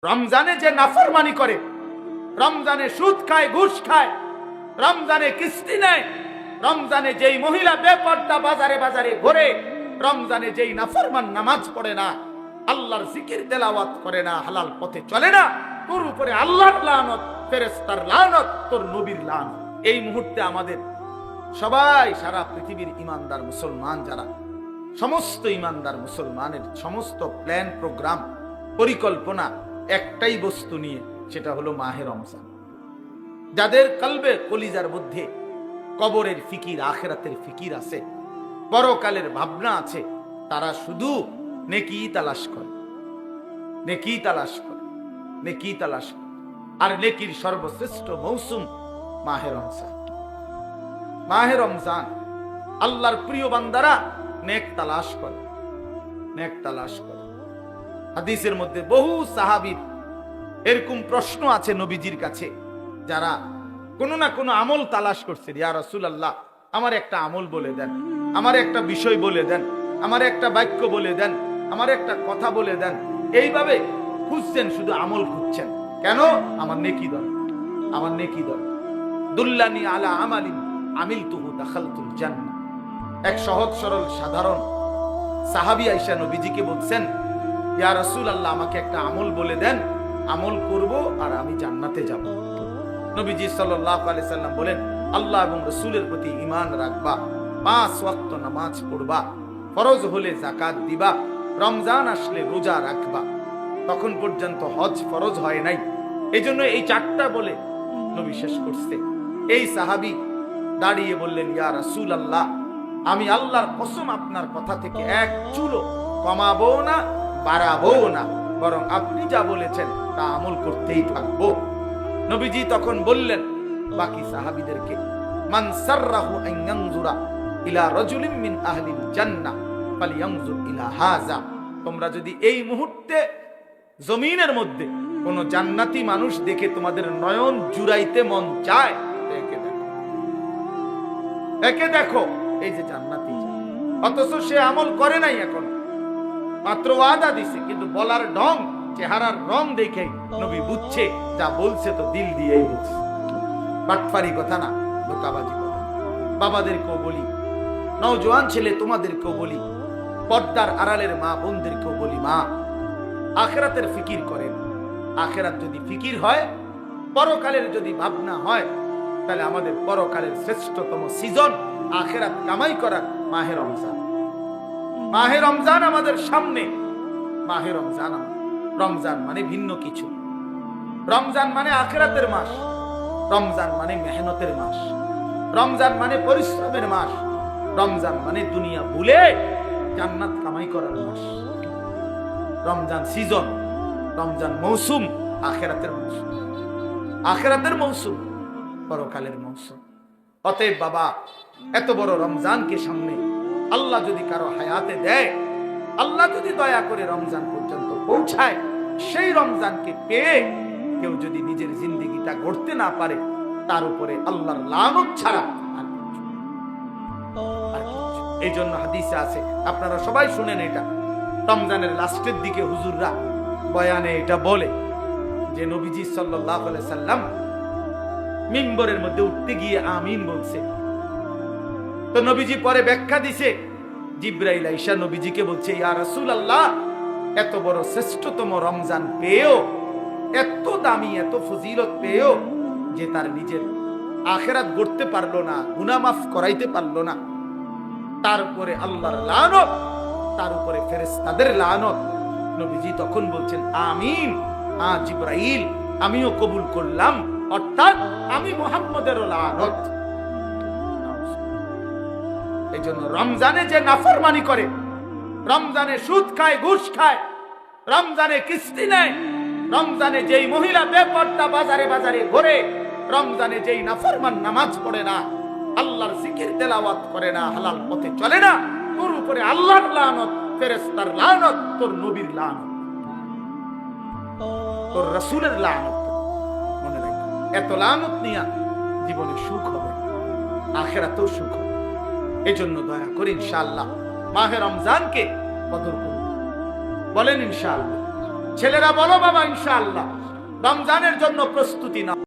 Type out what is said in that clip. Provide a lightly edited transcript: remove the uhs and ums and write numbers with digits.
রমজানে যে নাফরমানি করে, রমজানে সুদ খায়, ঘুষ খায়, রমজানে কিস্তি নেয়, রমজানে যেই মহিলা বেপর্দা বাজারে বাজারে ঘোরে, রমজানে যেই নাফরমান নামাজ পড়ে না, আল্লাহর জিকির তেলাওয়াত করে না, হালাল পথে চলে না, তোর উপরে আল্লাহর লানত, ফেরেশতার লানত, তোর নবীর লানত। এই মুহূর্তে আমাদের সবাই, সারা পৃথিবীর ইমানদার মুসলমান যারা, সমস্ত ইমানদার মুসলমানের সমস্ত প্ল্যান, প্রোগ্রাম, পরিকল্পনা একটাই বস্তু নিয়ে, সেটা হলো মাহে রমজান। যাদের কলবে, কলিজার মধ্যে কবরের ফিকির, আখিরাতের ফিকির আছে, পরকালের ভাবনা আছে, তারা শুধু নেকি তালাশ করে, নেকি তালাশ করে, নেকি তালাশ করে। আর নেকির সর্বশ্রেষ্ঠ মৌসুম মাহে রমজান। মাহে রমজান আল্লাহর প্রিয় বান্দারা নেক তালাশ করে, নেক তালাশ করে। হাদিসের মধ্যে বহু সাহাবীর এরকম প্রশ্ন আছে নবীজির কাছে, যারা কোনো না কোনো আমল তালাশ করছে। ইয়া রাসূলুল্লাহ, আমার একটা আমল বলে দেন, আমার একটা বিষয় বলে দেন, আমার একটা বাক্য বলে দেন, আমার একটা কথা বলে দেন। এইভাবে খুঁজছেন, শুধু আমল খুঁজছেন। কেন? আমার নেকি দরকার, আমার নেকি দরকার। দুল্লানি আলা আমালিন আমিলতুহু দাখালতুল জান্নাহ। এক সহজ সরল সাধারণ সাহাবী আয়েশা নবীজিকে বলছেন, ইয়া রাসূলুল্লাহ, আমাকে একটা আমল বলে দেন, আমল করব আর আমি জান্নাতে যাব। নবীজি সাল্লাল্লাহু আলাইহি সাল্লাম বলেন, আল্লাহ এবং রাসূলের প্রতি ঈমান রাখবা, 5 ওয়াক্ত নামাজ পড়বা, ফরজ হলে যাকাত দিবা, রমজান আসলে রোজা রাখবা। তখন পর্যন্ত হজ ফরজ হয় নাই, এজন্য এই 4টা বলে নবী শেষ করছে। এই সাহাবী দাঁড়িয়ে বললেন, ইয়া রাসূলুল্লাহ, আমি আল্লাহর কসম আপনার কথা থেকে এক চুলও কমাবো না, বাড়াবো না, বরং আপনি যা বলেছেন তা আমল করতেই থাকবো। নবীজি তখন বললেন বাকি সাহাবীদেরকে, মান সাররাহু আন ইয়ানজুরা ইলা রাজুলিন মিন আহলিল জান্নাহ ফালইয়ানজুর ইলা হাযা। তোমরা যদি এই মুহূর্তে জমিনের মধ্যে কোন জান্নাতি মানুষ দেখে তোমাদের নয়ন জুড়াইতে মন চায়, একে দেখো, একে দেখো, এই যে জান্নাতি। অথচ সে আমল করে নাই, এখন মাত্র ওয়াদা দিছে, কিন্তু বলার ঢং, চেহারার রং দেখে নবী বুঝছে যা বলছে তো দিল দিয়েই বলছে। বাটফারি কথা না, ধোঁকাবাজি কথা। বাবাদেরকেও বলি, নওজোয়ান ছেলে তোমাদেরকেও বলি, পর্দার আড়ালের মা বোনদেরকেও বলি, মা, আখিরাতের ফিকির করেন। আখিরাত যদি ফিকির হয়, পরকালের যদি ভাবনা হয়, তাহলে আমাদের পরকালের শ্রেষ্ঠতম সিজন আখিরাত কামাই করা মাহে রমজান। মাহে রমজান আমাদের সামনে। মাহে রমজান, রমজান মানে ভিন্ন কিছু। রমজান মানে আখিরাতের মাস, রমজান মানে মেহনতের মাস, রমজান মানে পরিশ্রমের মাস, রমজান মানে দুনিয়া ভুলে জান্নাত কামাই করার মাস। রমজান সিজন, রমজান মৌসুম, আখিরাতের মৌসুম, আখিরাতের মৌসুম, পরকালের মৌসুম। অতএব বাবা, এত বড় রমজানকে সামনে আল্লাহ যদি কারো হায়াতে দেয়, আল্লাহ যদি দয়া করে রমজান পর্যন্ত পৌঁছায়, সেই রমজানকে পেয়ে কেউ যদি নিজের জিন্দেগিটা গড়তে না পারে, তার উপরে আল্লাহর লানত ছাড়া আর কিছু। এই জন্য হাদিসে আছে, আপনারা সবাই শুনেন এটা, রমজানের লাস্টের দিকে হুজুররা বয়ানে এটা বলে যে নবীজি সাল্লাল্লাহু আলাইহি সাল্লাম মিম্বরের মধ্যে উঠতে গিয়ে আমিন বলছে। তো নবীজি পরে ব্যাখ্যা দিছে, জিবরাইল আইসা নবীজিকে বলছে, ইয়া রাসূলুল্লাহ, এত বড় শ্রেষ্ঠতম রমজান পেয়েও, এত দামি, এত ফজিলত পেয়েও যে তার নিজের আখিরাত গড়তে পারলো না, গুনাহ মাফ করাইতে পারলো না, তার উপরে আল্লাহর লানত, তার উপরে ফেরেশতাদের লানত। নবীজি তখন বলছেন, আমিন, জিবরাইল, আমিও কবুল করলাম, অর্থাৎ আমি মুহাম্মদের লানত। এই জন্য রমজানে যে নাফরমানি করে, রমজানে সুদ খায়, ঘুষ খায়, রমজানে কিস্তি নেয়, রমজানে যেই মহিলা বেপর্দা বাজারে বাজারে ঘোরে, রমজানে যেই নাফরমান নামাজ পড়ে না, আল্লাহর জিকির তেলাওয়াত করে না, হালাল পথে চলে না, তোর উপরে আল্লাহর লানত, ফেরেশতার লানত, তোর নবীর লানত, তোর রাসূলের লানত। মনে রাখ, এত লানত নিয়া জীবনে সুখ হবে, আখিরাতেও সুখ হবে। এজন্য দয়া করে ইনশাআল্লাহ মাহে রমজানকে কদর করুন, বলেন ইনশাআল্লাহ। ছেলেরা বলো বাবা ইনশাআল্লাহ রমজানের জন্য প্রস্তুতি নাও।